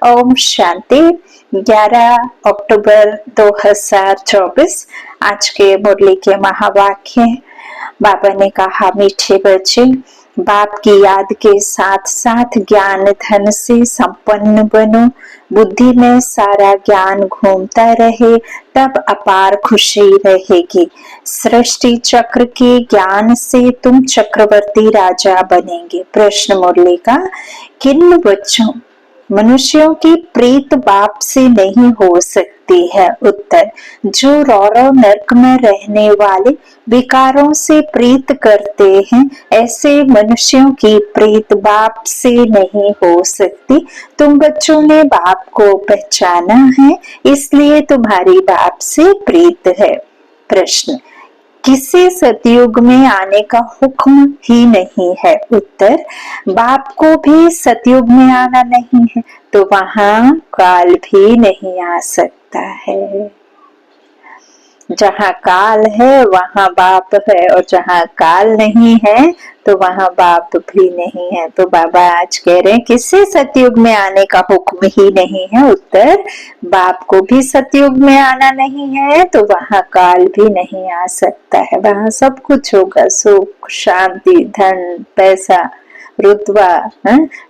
ओम शांति। 11 अक्टूबर 2024 आज के मुरली के महावाक्य। बाबा ने कहा, मीठे बच्चे, बाप की याद के साथ साथ ज्ञान धन से संपन्न बनो। बुद्धि में सारा ज्ञान घूमता रहे, तब अपार खुशी रहेगी। सृष्टि चक्र के ज्ञान से तुम चक्रवर्ती राजा बनेंगे। प्रश्न मुरली का, किन बच्चों मनुष्यों की प्रीत बाप से नहीं हो सकती है। उत्तर, जो रौरव नरक में रहने वाले विकारों से प्रीत करते हैं, ऐसे मनुष्यों की प्रीत बाप से नहीं हो सकती। तुम बच्चों ने बाप को पहचाना है, इसलिए तुम्हारी बाप से प्रीत है। प्रश्न, किसे सतयुग में आने का हुक्म ही नहीं है। उत्तर, बाप को भी सतयुग में आना नहीं है, तो वहां काल भी नहीं आ सकता है। जहाँ काल है वहां बाप है, और जहाँ काल नहीं है तो वहां बाप भी नहीं है। तो बाबा आज कह रहे हैं, किससे सतयुग में आने का हुक्म ही नहीं है। उत्तर, बाप को भी सतयुग में आना नहीं है, तो वहां काल भी नहीं आ सकता है। वहां सब कुछ होगा, सुख, शांति, धन, पैसा, रुतबा,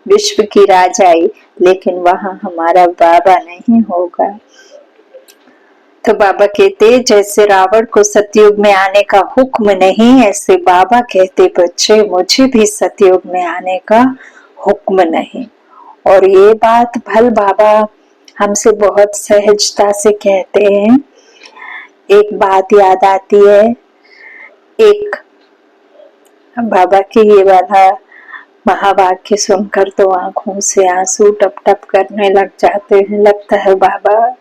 विश्व की राजाई, लेकिन वहां हमारा बाबा नहीं होगा। तो बाबा कहते, जैसे रावण को सतयुग में आने का हुक्म नहीं, ऐसे बाबा कहते, बच्चे मुझे भी सतयुग में आने का हुक्म नहीं। और ये बात भल बाबा हमसे बहुत सहजता से कहते हैं। एक बात याद आती है, एक बाबा की ये वाला महावाक्य सुनकर तो आंखों से आंसू टप टप करने लग जाते हैं। लगता है बाबा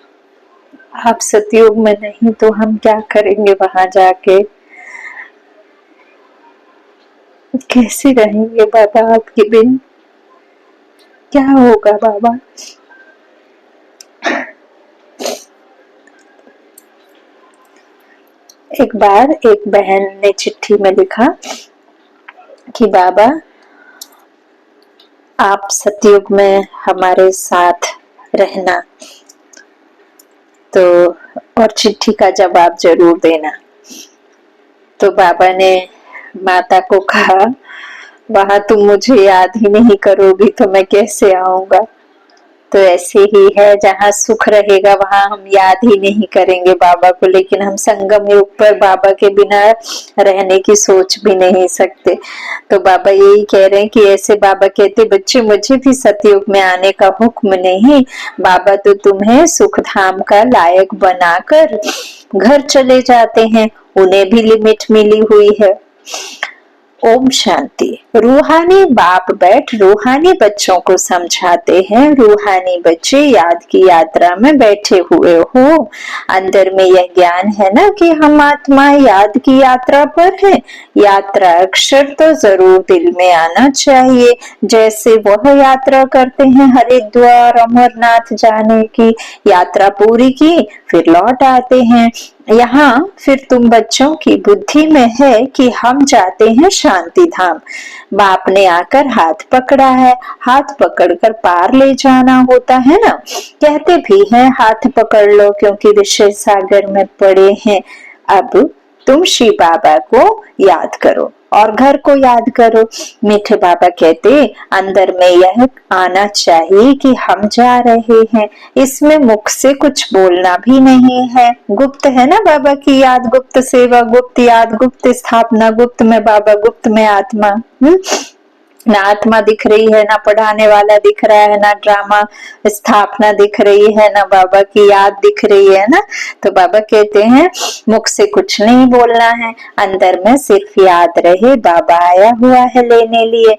आप सतयुग में नहीं तो हम क्या करेंगे, वहां जाके कैसे रहेंगे बाबा आपके बिन, क्या होगा बाबा। एक बार एक बहन ने चिट्ठी में लिखा कि बाबा आप सतयुग में हमारे साथ रहना, तो और चिट्ठी का जवाब जरूर देना। तो बाबा ने माता को कहा, वहां तुम मुझे याद ही नहीं करोगी तो मैं कैसे आऊंगा। तो ऐसे ही है, जहाँ सुख रहेगा वहां हम याद ही नहीं करेंगे बाबा को, लेकिन हम संगम युग पर बाबा के बिना रहने की सोच भी नहीं सकते। तो बाबा यही कह रहे हैं कि ऐसे बाबा कहते, बच्चे मुझे भी सतयुग में आने का हुक्म नहीं, बाबा तो तुम्हें सुख धाम का लायक बनाकर घर चले जाते हैं, उन्हें भी लिमिट मिली हुई है। ओम शांति। रूहानी बाप बैठ रूहानी बच्चों को समझाते हैं। रूहानी बच्चे याद की यात्रा में बैठे हुए हो। अंदर में यह ज्ञान है ना कि हम आत्मा याद की यात्रा पर है। यात्रा अक्षर तो जरूर दिल में आना चाहिए। जैसे वह यात्रा करते हैं हरिद्वार अमरनाथ जाने की, यात्रा पूरी की फिर लौट आते हैं। यहाँ फिर तुम बच्चों की बुद्धि में है कि हम जाते हैं शांति धाम। बाप ने आकर हाथ पकड़ा है, हाथ पकड़कर पार ले जाना होता है ना। कहते भी हैं हाथ पकड़ लो, क्योंकि विषय सागर में पड़े हैं। अब तुम श्री बाबा को याद करो और घर को याद करो। मीठे बाबा कहते, अंदर में यह आना चाहिए कि हम जा रहे हैं। इसमें मुख से कुछ बोलना भी नहीं है। गुप्त है ना बाबा की याद, गुप्त सेवा, गुप्त याद, गुप्त स्थापना, गुप्त में बाबा, गुप्त में आत्मा। ना आत्मा दिख रही है, ना पढ़ाने वाला दिख रहा है, ना ड्रामा स्थापना दिख रही है, ना बाबा की याद दिख रही है ना। तो बाबा कहते हैं मुख से कुछ नहीं बोलना है, अंदर में सिर्फ याद रहे बाबा आया हुआ है लेने लिए।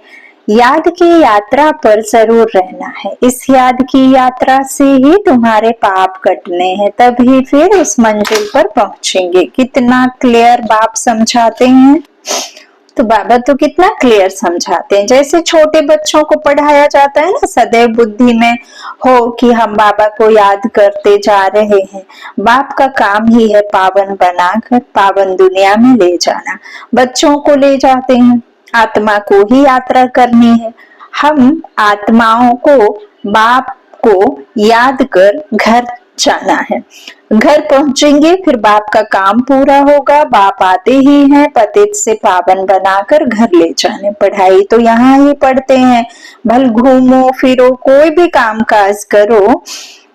याद की यात्रा पर जरूर रहना है। इस याद की यात्रा से ही तुम्हारे पाप कटने हैं, तभी फिर उस मंजिल पर पहुंचेंगे। कितना क्लियर बाप समझाते हैं। तो बाबा तो कितना क्लियर समझाते हैं। जैसे छोटे बच्चों को पढ़ाया जाता है ना, सदैव बुद्धि में हो कि हम बाबा को याद करते जा रहे हैं। बाप का काम ही है पावन बनाकर पावन दुनिया में ले जाना। बच्चों को ले जाते हैं, आत्मा को ही यात्रा करनी है। हम आत्माओं को बाप को याद कर घर जाना है। घर पहुंचेंगे फिर बाप का काम पूरा होगा। बाप आते ही हैं पतित से पावन बनाकर घर ले जाने। पढ़ाई तो यहाँ ही पढ़ते हैं, भल घूमो फिरो कोई भी काम काज करो,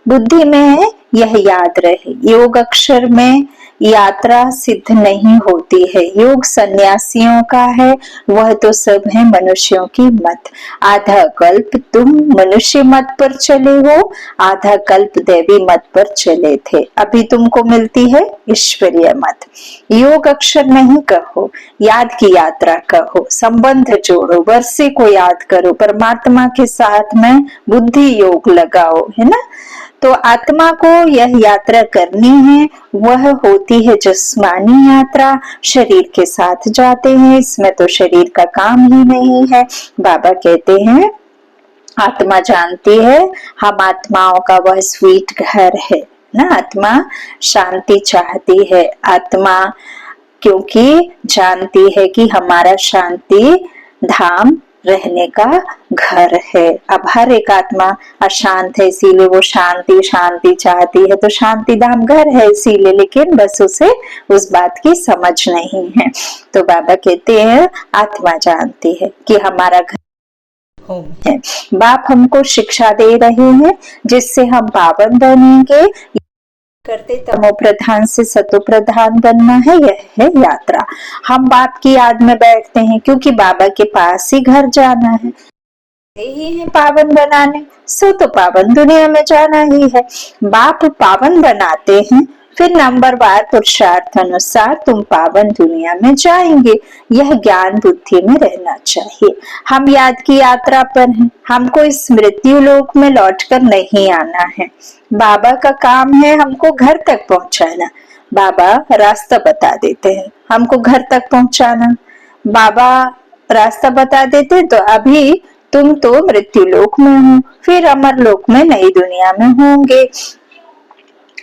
बुद्धि में यह याद रहे। योग अक्षर में यात्रा सिद्ध नहीं होती है, योग सन्यासियों का है, वह तो सब है मनुष्यों की मत। आधा कल्प तुम मनुष्य मत पर चले हो, आधा कल्प देवी मत पर चले थे, अभी तुमको मिलती है ईश्वरीय मत। योग अक्षर नहीं कहो, याद की यात्रा कहो, संबंध जोड़ो, वर्षे को याद करो, परमात्मा के साथ में बुद्धि योग लगाओ, है ना। तो आत्मा को यह यात्रा करनी है, वह होती है जिस्मानी यात्रा। शरीर के साथ जाते हैं, इसमें तो शरीर का काम ही नहीं है। बाबा कहते हैं आत्मा जानती है हम आत्माओं का वह स्वीट घर है ना। आत्मा शांति चाहती है, आत्मा क्योंकि जानती है कि हमारा शांति धाम रहने का घर है। अब हर एक आत्मा अशांत है, इसीलिए वो शांति शांति चाहती है, तो शांति धाम घर है इसीलिए, लेकिन बस उसे उस बात की समझ नहीं है। तो बाबा कहते हैं आत्मा जानती है कि हमारा घर है। बाप हमको शिक्षा दे रहे हैं जिससे हम पावन बनेंगे। करते तमो प्रधान से सतो प्रधान बनना है, यह है यात्रा। हम बाप की याद में बैठते हैं क्योंकि बाबा के पास ही घर जाना है, यही है पावन बनाने, सो तो पावन दुनिया में जाना ही है। बाप पावन बनाते हैं, फिर नंबरवार पुरुषार्थ अनुसार तुम पावन दुनिया में जाएंगे। यह ज्ञान बुद्धि में रहना चाहिए। हम याद की यात्रा पर हैं, हमको इस मृत्यु लोक में लौटकर नहीं आना है। बाबा का काम है हमको घर तक पहुंचाना। बाबा रास्ता बता देते हैं हमको घर तक पहुंचाना। बाबा रास्ता बता देते तो अभी तुम तो मृत्यु लोक में हो, फिर अमर लोक में नई दुनिया में होंगे।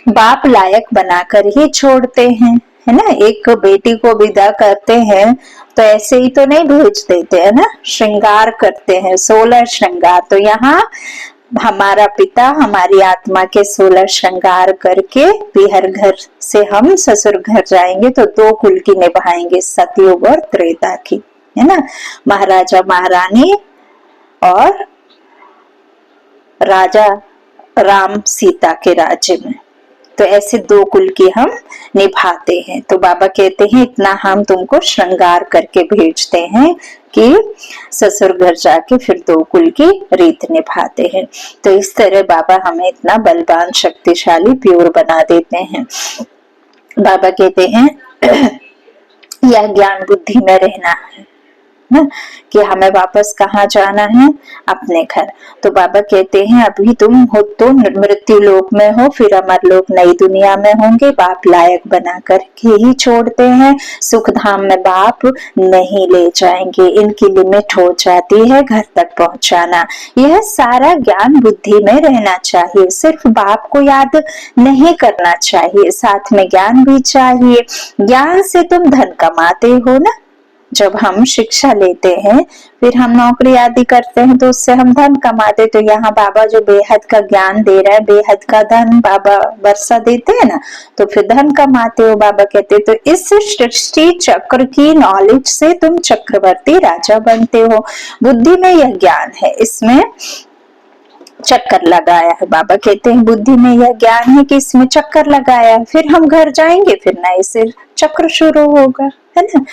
बाप लायक बनाकर ही छोड़ते हैं, है ना। एक बेटी को विदा करते हैं तो ऐसे ही तो नहीं भेज देते हैं ना, श्रृंगार करते हैं, 16 श्रृंगार। तो यहाँ हमारा पिता हमारी आत्मा के 16 श्रृंगार करके विहर घर से हम ससुर घर जाएंगे, तो 2 कुल की निभाएंगे, सतयुग और त्रेता की, है ना। महाराजा महारानी और राजा राम सीता के राज्य में, तो ऐसे 2 कुल की हम निभाते हैं। तो बाबा कहते हैं इतना हम तुमको श्रृंगार करके भेजते हैं कि ससुर घर जाके फिर 2 कुल की रीत निभाते हैं। तो इस तरह बाबा हमें इतना बलवान शक्तिशाली प्योर बना देते हैं। बाबा कहते हैं यह ज्ञान बुद्धि में रहना है ना, कि हमें वापस कहाँ जाना है, अपने घर। तो बाबा कहते हैं अभी तुम हो तो मृत्यु लोक में हो, फिर अमर लोक नई दुनिया में होंगे। बाप लायक बना कर के ही छोड़ते हैं, सुख धाम में बाप नहीं ले जाएंगे, इनकी लिमिट हो जाती है घर तक पहुंचाना। यह सारा ज्ञान बुद्धि में रहना चाहिए, सिर्फ बाप को याद नहीं करना चाहिए, साथ में ज्ञान भी चाहिए। ज्ञान से तुम धन कमाते हो ना, जब हम शिक्षा लेते हैं फिर हम नौकरी आदि करते हैं तो उससे हम धन कमाते। तो यहाँ बाबा जो बेहद का ज्ञान दे रहा है, बेहद का धन बाबा वर्षा देते हैं ना, तो फिर धन कमाते हो। बाबा कहते तो इस सृष्टि चक्र की नॉलेज से तुम चक्रवर्ती राजा बनते हो। बुद्धि में यह ज्ञान है, इसमें चक्कर लगाया है। बाबा कहते हैं बुद्धि में यह ज्ञान है कि इसमें चक्कर लगाया है, फिर हम घर जाएंगे, फिर नए से चक्र शुरू होगा, है ना।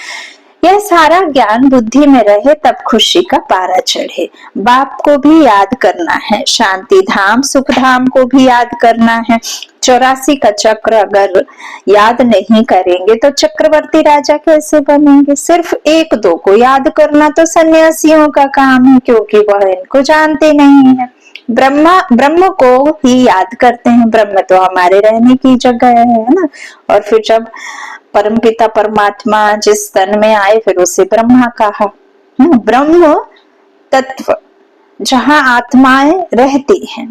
यह सारा ज्ञान बुद्धि में रहे तब खुशी का पारा चढ़े। बाप को भी याद करना है, शांति धाम सुख धाम को भी याद करना है। 84 का चक्र अगर याद नहीं करेंगे तो चक्रवर्ती राजा कैसे बनेंगे। सिर्फ 1-2 को याद करना तो सन्यासियों का काम है, क्योंकि वह इनको जानते नहीं है। ब्रह्म को ही याद करते हैं, ब्रह्म तो हमारे रहने की जगह है ना। और फिर जब परमपिता परमात्मा जिस तन में आए फिर उसे ब्रह्मा कहा। ब्रह्म तत्व जहां आत्माएं रहती हैं,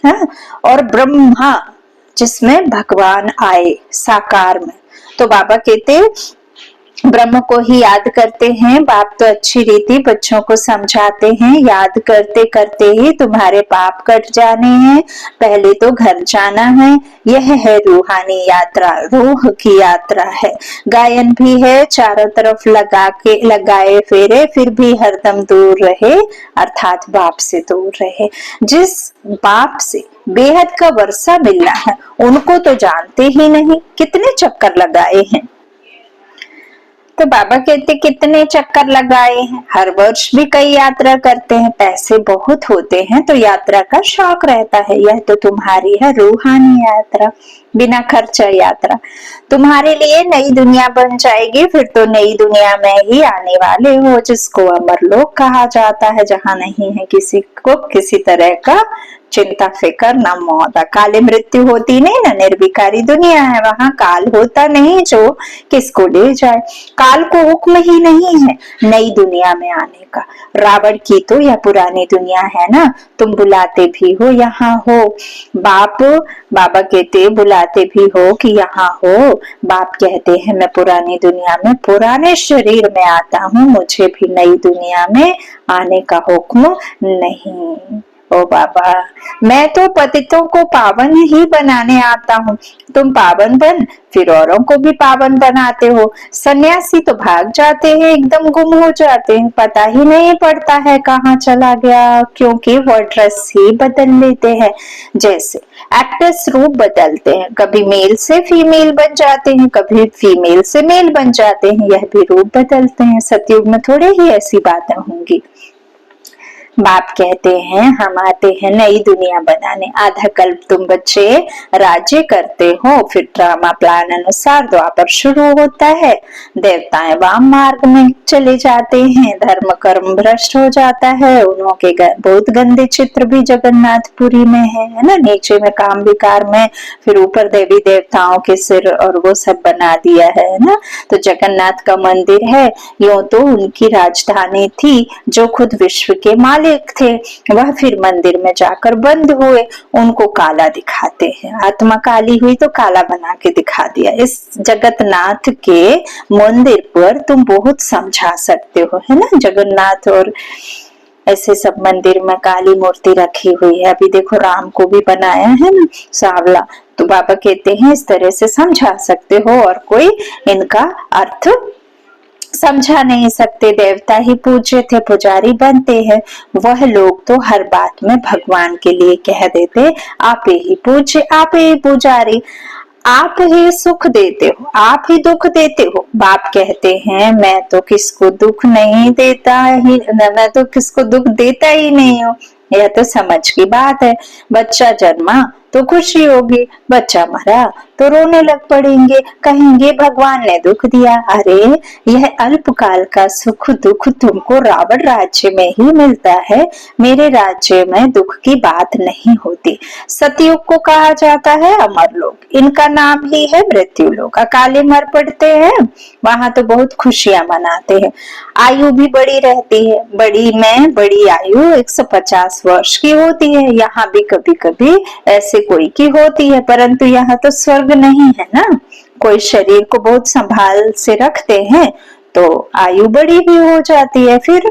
है? और ब्रह्मा जिसमें भगवान आए साकार में। तो बाबा कहते ब्रह्म को ही याद करते हैं। बाप तो अच्छी रीति बच्चों को समझाते हैं, याद करते करते ही तुम्हारे पाप कट जाने हैं, पहले तो घर जाना है। यह है रूहानी यात्रा, रूह की यात्रा है। गायन भी है, चारों तरफ लगाए फेरे, फिर भी हरदम दूर रहे, अर्थात बाप से दूर रहे। जिस बाप से बेहद का वर्षा मिलना है, उनको तो जानते ही नहीं, कितने चक्कर लगाए हैं। तो बाबा कहते कितने चक्कर लगाए हैं, हर वर्ष भी कई यात्रा करते हैं, पैसे बहुत होते हैं तो यात्रा का शौक रहता है। यह तो तुम्हारी है रूहानी यात्रा, बिना खर्चा यात्रा। तुम्हारे लिए नई दुनिया बन जाएगी, फिर तो नई दुनिया में ही आने वाले हो, जिसको अमर लोक कहा जाता है, जहाँ नहीं है किसी को किसी तरह का चिंता फिकर, न मौत काले मृत्यु होती नहीं, न निर्विकारी दुनिया है। वहां काल होता नहीं जो किसको ले जाए। काल को हुक्म ही नहीं है नई दुनिया में आने का। रावण की तो यह पुरानी दुनिया है ना, तुम बुलाते भी हो यहाँ हो। बाबा कहते बुलाते भी हो कि यहाँ हो। बाप कहते हैं मैं पुरानी दुनिया में पुराने शरीर में आता हूँ, मुझे भी नई दुनिया में आने का हुक्म नहीं। ओ बाबा, मैं तो पतितों को पावन ही बनाने आता हूँ, तुम पावन बन फिर औरों को भी पावन बनाते हो। सन्यासी तो भाग जाते हैं, एकदम गुम हो जाते हैं, पता ही नहीं पड़ता है कहाँ चला गया, क्योंकि वो ड्रेस ही बदल लेते हैं। जैसे एक्टर्स रूप बदलते हैं, कभी मेल से फीमेल बन जाते हैं, कभी फीमेल से मेल बन जाते हैं, यह भी रूप बदलते हैं। सतयुग में थोड़े ही ऐसी बातें होंगी। बाप कहते हैं हम आते हैं नई दुनिया बनाने। आधा कल्प तुम बच्चे राज्य करते हो, फिर ड्रामा प्लान अनुसार द्वापर शुरू होता है। देवताएं वाम मार्ग में चले जाते हैं, धर्म कर्म भ्रष्ट हो जाता है। उनके बहुत गंदे चित्र भी जगन्नाथपुरी में है ना, नीचे में काम विकार में, फिर ऊपर देवी देवताओं के सिर और वो सब बना दिया है ना। तो जगन्नाथ का मंदिर है, यूं तो उनकी राजधानी थी, जो खुद विश्व के मालिक थे, वह फिर मंदिर में जाकर बंद हुए। उनको काला दिखाते हैं, आत्मा काली हुई तो काला बना के दिखा दिया। इस जगन्नाथ के मंदिर पर तुम बहुत समझा सकते हो, है ना। जगन्नाथ और ऐसे सब मंदिर में काली मूर्ति रखी हुई है। अभी देखो राम को भी बनाया है ना सांवला, तो बाबा कहते हैं इस तरह से समझा सकते हो, और कोई इनका अर्थ समझा नहीं सकते। देवता ही पूज्य थे, पुजारी बनते हैं। वह लोग तो हर बात में भगवान के लिए कह देते आप ही पूज्य, आप ही पुजारी, आप ही सुख देते हो, आप ही दुख देते हो। बाप कहते हैं मैं तो किसको दुख नहीं देता ही, मैं तो किसको दुख देता ही नहीं हूँ। यह तो समझ की बात है। बच्चा जन्मा तो खुशी होगी, बच्चा मरा तो रोने लग पड़ेंगे, कहेंगे भगवान ने दुख दिया। अरे यह अल्पकाल का सुख दुख तुमको रावण राज्य में ही मिलता है, मेरे राज्य में दुख की बात नहीं होती। सतयुग को कहा जाता है अमर लोक, इनका नाम ही है मृत्यु लोक। अकाले मर पड़ते हैं, वहां तो बहुत खुशियां मनाते हैं। आयु भी बड़ी रहती है, बड़ी आयु 150 वर्ष की होती है। यहाँ भी कभी कभी ऐसे कोई की होती है, परंतु यहाँ तो स्वर्ग नहीं है ना। कोई शरीर को बहुत संभाल से रखते हैं तो आयु बड़ी भी हो जाती है, फिर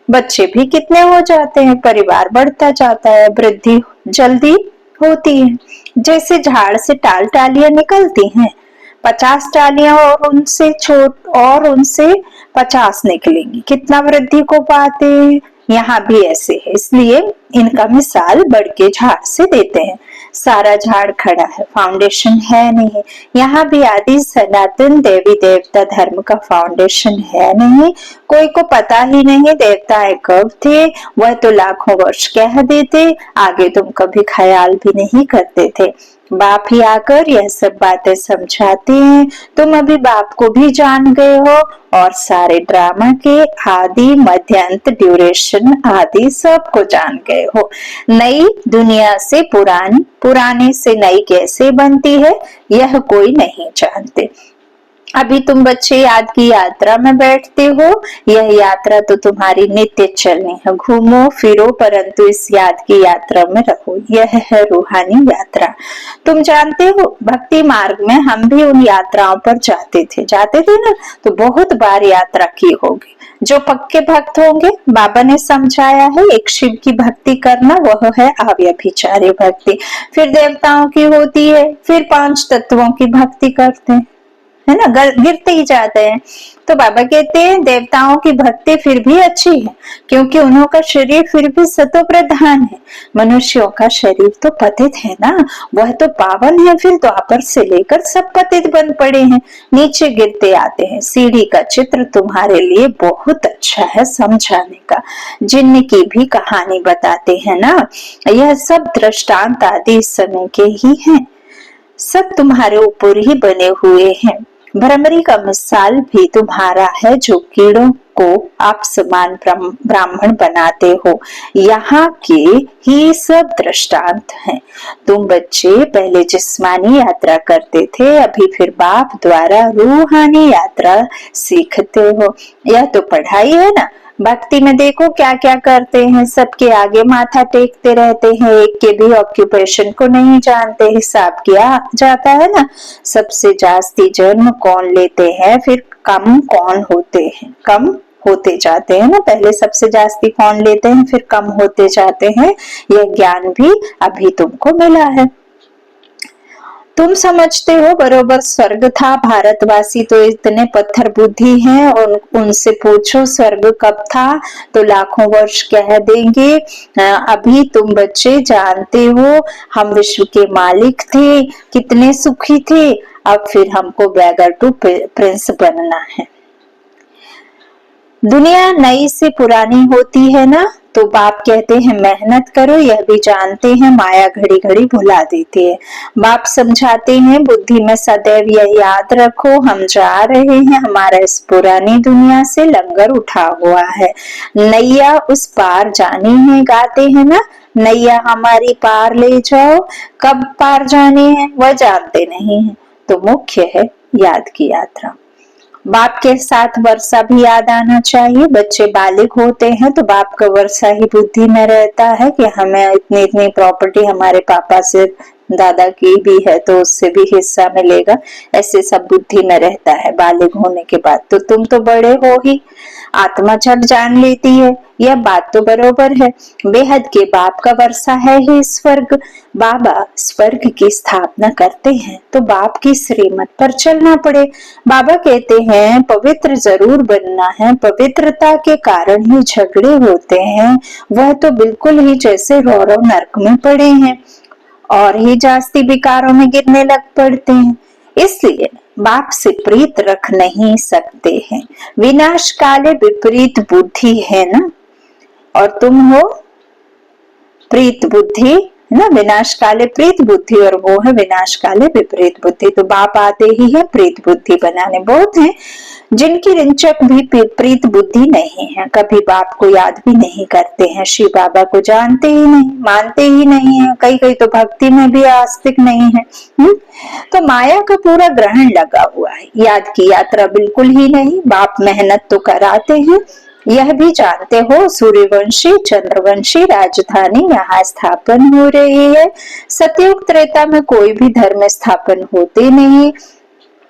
बच्चे भी कितने हो जाते हैं, परिवार बढ़ता जाता है, वृद्धि जल्दी होती है। जैसे झाड़ से टालियां निकलती हैं, 50 टालियां और उनसे 50 निकलेंगी, कितना वृद्धि को पाते हैं। यहाँ भी ऐसे है, इसलिए इनका मिसाल बढ़ के झाड़ से देते हैं। सारा झाड़ खड़ा है, फाउंडेशन है नहीं। यहाँ भी आदि सनातन देवी देवता धर्म का फाउंडेशन है नहीं। कोई को पता ही नहीं देवताएं कब थे, वह तो लाखों वर्ष कह देते, आगे तुम कभी ख्याल भी नहीं करते थे। बाप ही आकर यह सब बातें समझाते हैं। तुम अभी बाप को भी जान गए हो, और सारे ड्रामा के आदि मध्यांत ड्यूरेशन आदि सब को जान गए हो। नई दुनिया से पुरानी, पुराने से नई कैसे बनती है, यह कोई नहीं जानते। अभी तुम बच्चे याद की यात्रा में बैठते हो। यह यात्रा तो तुम्हारी नित्य चलनी है। घूमो फिरो परंतु इस याद की यात्रा में रहो। यह है रूहानी यात्रा। तुम जानते हो भक्ति मार्ग में हम भी उन यात्राओं पर जाते थे ना, तो बहुत बार यात्रा की होगी। जो पक्के भक्त होंगे, बाबा ने समझाया है, एक शिव की भक्ति करना वह है अव्यभिचारी भक्ति, फिर देवताओं की होती है, फिर 5 तत्वों की भक्ति करते हैं, है ना, गिरते ही जाते हैं। तो बाबा कहते हैं देवताओं की भक्ति फिर भी अच्छी है, क्योंकि उनका शरीर फिर भी सतो प्रधान है। मनुष्यों का शरीर तो पतित है ना, वह तो पावन है। फिर द्वापर से लेकर सब पतित बन पड़े हैं, नीचे गिरते आते हैं। सीढ़ी का चित्र तुम्हारे लिए बहुत अच्छा है समझाने का। जिन्न की भी कहानी बताते हैं ना, यह सब दृष्टांत आदि इस समय के ही हैं, सब तुम्हारे ऊपर ही बने हुए हैं। भ्रमरी का मिसाल भी तुम्हारा है, जो कीड़ों को आप समान ब्राह्मण बनाते हो। यहाँ के ही सब दृष्टांत हैं। तुम बच्चे पहले जिस्मानी यात्रा करते थे, अभी फिर बाप द्वारा रूहानी यात्रा सीखते हो। यह तो पढ़ाई है ना। भक्ति में देखो क्या क्या करते हैं, सबके आगे माथा टेकते रहते हैं, एक के भी ऑक्यूपेशन को नहीं जानते, हिसाब किया जाता है ना। सबसे जास्ती जन्म कौन लेते हैं, फिर कम कौन होते हैं, कम होते जाते हैं ना। पहले सबसे जास्ती कौन लेते हैं, फिर कम होते जाते हैं। यह ज्ञान भी अभी तुमको मिला है। तुम समझते हो बरोबर स्वर्ग था। भारतवासी तो इतने पत्थर बुद्धि हैं, और उनसे पूछो स्वर्ग कब था तो लाखों वर्ष कह देंगे। अभी तुम बच्चे जानते हो हम विश्व के मालिक थे, कितने सुखी थे। अब फिर हमको बैगर टू प्रिंस बनना है। दुनिया नई से पुरानी होती है ना, तो बाप कहते हैं मेहनत करो। यह भी जानते हैं माया घड़ी घड़ी भुला देती है। बाप समझाते हैं बुद्धि में सदैव यह याद रखो, हम जा रहे हैं, हमारा इस पुरानी दुनिया से लंगर उठा हुआ है, नैया उस पार जानी है। गाते हैं ना, नैया हमारी पार ले जाओ। कब पार जानी है वह जानते नहीं है, तो मुख्य है याद की यात्रा। बाप के साथ वर्षा भी याद आना चाहिए। बच्चे बालिग होते हैं तो बाप का वर्षा ही बुद्धि में रहता है कि हमें इतनी इतनी प्रॉपर्टी हमारे पापा से दादा की भी है तो उससे भी हिस्सा मिलेगा, ऐसे सब बुद्धि में रहता है बालिग होने के बाद। तो तुम तो बड़े हो ही, आत्मा झट जान लेती है, यह बात तो बरोबर है। बेहद के बाप का वर्षा है ही स्वर्ग। बाबा स्वर्ग की स्थापना करते हैं तो बाप की श्रीमत पर चलना पड़े। बाबा कहते हैं पवित्र जरूर बनना है, पवित्रता के कारण ही झगड़े होते हैं। वह तो बिल्कुल ही जैसे रौरव नरक में पड़े हैं और ही जास्ती विकारों में गिरने लग पड़ते हैं, इसलिए बाप से प्रीत रख नहीं सकते हैं। विनाश काले विपरीत बुद्धि है ना, और तुम हो प्रीत बुद्धि, है ना, विनाश काले प्रीत बुद्धि, और वो है विनाश काले विपरीत बुद्धि। तो बाप आते ही है प्रीत बुद्धि बनाने। बहुत हैं जिनकी रिंचक भी प्रीत बुद्धि नहीं है, कभी बाप को याद भी नहीं करते हैं, शिव बाबा को जानते ही नहीं, मानते ही नहीं है, कई कई तो भक्ति में भी आस्तिक नहीं है। तो माया का पूरा ग्रहण लगा हुआ है, याद की यात्रा बिल्कुल ही नहीं। बाप मेहनत तो कराते हैं, यह भी जानते हो सूर्यवंशी चंद्रवंशी राजधानी यहाँ स्थापन हो रही है। सतयुग त्रेता में कोई भी धर्म स्थापन होते नहीं,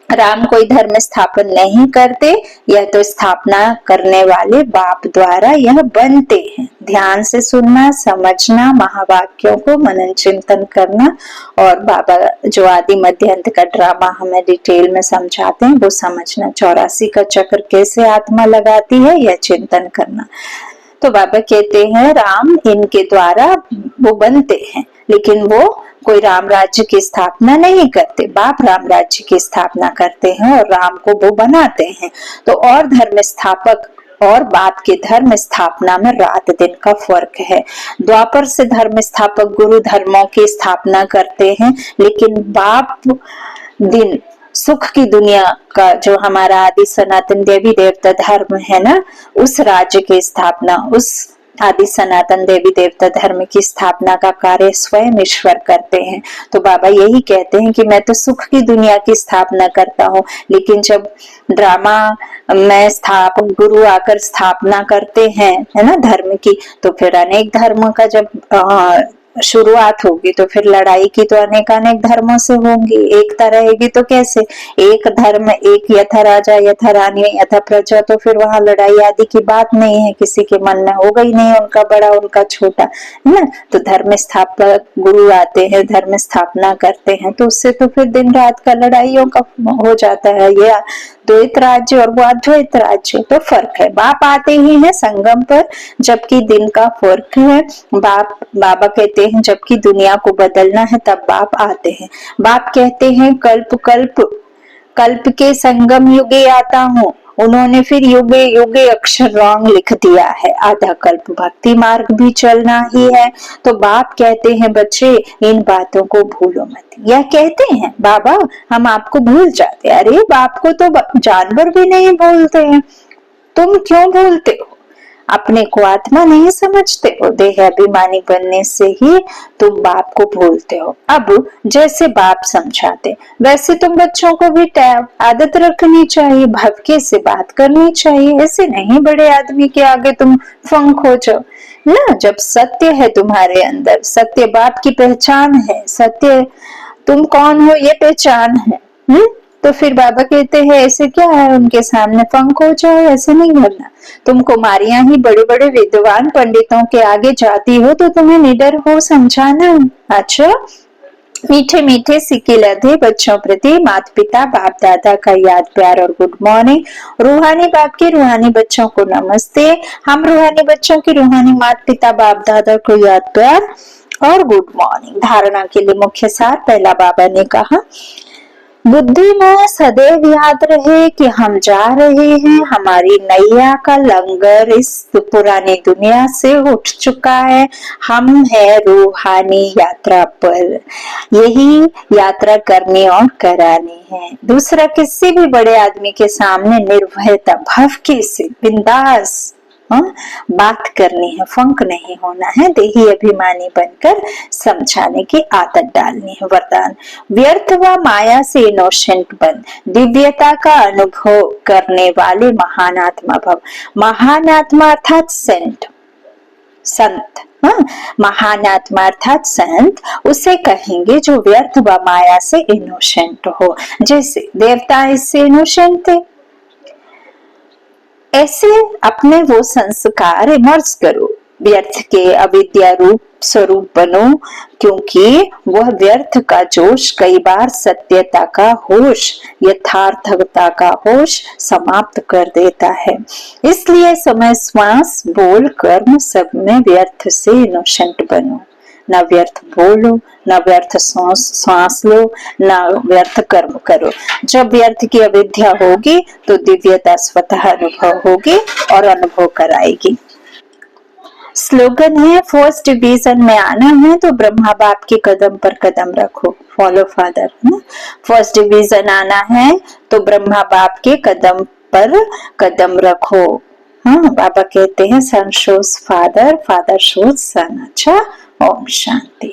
राम कोई धर्म स्थापन नहीं करते, यह तो स्थापना करने वाले बाप द्वारा यह बनते हैं। ध्यान से सुनना, समझना, महावाक्यों को मनन चिंतन करना, और बाबा जो आदि मध्य अंत का ड्रामा हमें डिटेल में समझाते हैं वो समझना। 84 का चक्र कैसे आत्मा लगाती है यह चिंतन करना। तो बाबा कहते हैं राम इनके द्वारा वो बनते हैं, लेकिन वो कोई राम राज्य की स्थापना नहीं करते। बाप राम राज्य की स्थापना करते हैं और राम को वो बनाते हैं। तो और धर्म स्थापक और बाप के धर्म स्थापना में रात दिन का फर्क है। द्वापर से धर्म स्थापक गुरु धर्मों की स्थापना करते हैं, लेकिन बाप दिन सुख की दुनिया का जो हमारा आदि सनातन देवी देवता धर्म है ना, उस राज्य की स्थापना, उस आदि सनातन देवी देवता धर्म की स्थापना का कार्य स्वयं ईश्वर करते हैं। तो बाबा यही कहते हैं कि मैं तो सुख की दुनिया की स्थापना करता हूँ, लेकिन जब ड्रामा में गुरु आकर स्थापना करते हैं, है ना, धर्म की, तो फिर अनेक धर्मों का जब शुरुआत होगी तो फिर लड़ाई की तो अनेक धर्मों से होंगी। एकता रहेगी तो कैसे, एक धर्म, एक यथा राजा यथा रानी यथा प्रजा, तो फिर वहां लड़ाई आदि की बात नहीं है, किसी के मन में होगा ही नहीं, उनका बड़ा उनका छोटा, है ना। तो धर्म स्थापक गुरु आते हैं, धर्म स्थापना करते हैं, तो उससे तो फिर दिन रात का लड़ाइयों का हो जाता है। ये द्वैत राज्य और वो अद्वैत राज्य, तो फर्क है। बाप आते ही है संगम पर, जबकि दिन का फर्क है। बाबा कहते हैं जबकि दुनिया को बदलना है तब बाप आते हैं। बाप कहते हैं कल्प कल्प कल्प के संगम युगे आता हूँ, उन्होंने फिर युगे युगे अक्षर रॉन्ग लिख दिया है, आधा कल्प भक्ति मार्ग भी चलना ही है। तो बाप कहते हैं बच्चे इन बातों को भूलो मत। यह कहते हैं बाबा हम आपको भूल जाते, अरे बाप को तो जानवर भी नहीं भूलते हैं, तुम क्यों भूलते हो? अपने को आत्मा नहीं समझते हो, देह अभिमानी बनने से ही तुम बाप को भूलते हो। अब जैसे बाप समझाते वैसे तुम बच्चों को भी आदत रखनी चाहिए, भवके से बात करनी चाहिए, ऐसे नहीं बड़े आदमी के आगे तुम फंक हो जाओ ना। जब सत्य है तुम्हारे अंदर, सत्य बाप की पहचान है, सत्य तुम कौन हो ये पहचान है, तो फिर बाबा कहते हैं ऐसे क्या है, उनके सामने फंक हो जाओ, ऐसे नहीं करना। तुम कुमारियां ही बड़े बड़े विद्वान पंडितों के आगे जाती हो तो तुम्हें निडर हो समझाना। अच्छा, मीठे मीठे सिक्के लदे बच्चों प्रति माता पिता बाप दादा का याद प्यार और गुड मॉर्निंग। रूहानी बाप के रूहानी बच्चों को नमस्ते। हम रूहानी बच्चों के रूहानी माता पिता बाप दादा को याद प्यार और गुड मॉर्निंग। धारणा के लिए मुख्य सार, पहला बाबा ने कहा बुद्धि में सदैव याद रहे कि हम जा रहे हैं, हमारी नैया का लंगर इस पुरानी दुनिया से उठ चुका है, हम है रूहानी यात्रा पर, यही यात्रा करनी और करानी है। दूसरा, किसी भी बड़े आदमी के सामने निर्भयता भवके से बिंदास बात करनी है, फंक नहीं होना है, देही अभिमानी बनकर समझाने की आदत डालनी है। वरदान, व्यर्थ व माया से इनोसेंट बन, दिव्यता का अनुभव करने वाले महान आत्मा भव। महान आत्मा अर्थात संत, महान आत्मा अर्थात संत उसे कहेंगे जो व्यर्थ व माया से इनोसेंट हो। जैसे देवता इससे इनोसेंट थे, ऐसे अपने वो संस्कार इमर्ज करो, व्यर्थ के अविद्या रूप स्वरूप बनो, क्योंकि वह व्यर्थ का जोश कई बार सत्यता का होश, यथार्थता का होश समाप्त कर देता है। इसलिए समय, श्वास, बोल, कर्म सब में व्यर्थ से इनोसेंट बनो। न व्यर्थ बोलो, न व्यर्थ श्वास लो, न व्यर्थ कर्म करो। जब व्यर्थ की अविद्या होगी तो दिव्यता स्वतः अनुभव होगी और अनुभव कराएगी। स्लोगन है, फर्स्ट डिवीजन में आना है तो ब्रह्मा बाप के कदम पर कदम रखो, फॉलो फादर। फर्स्ट डिवीजन आना है तो ब्रह्मा बाप के कदम पर कदम रखो। बाबा कहते हैं सन शोज फादर, फादर शोज सन। अच्छा, ओम शांति।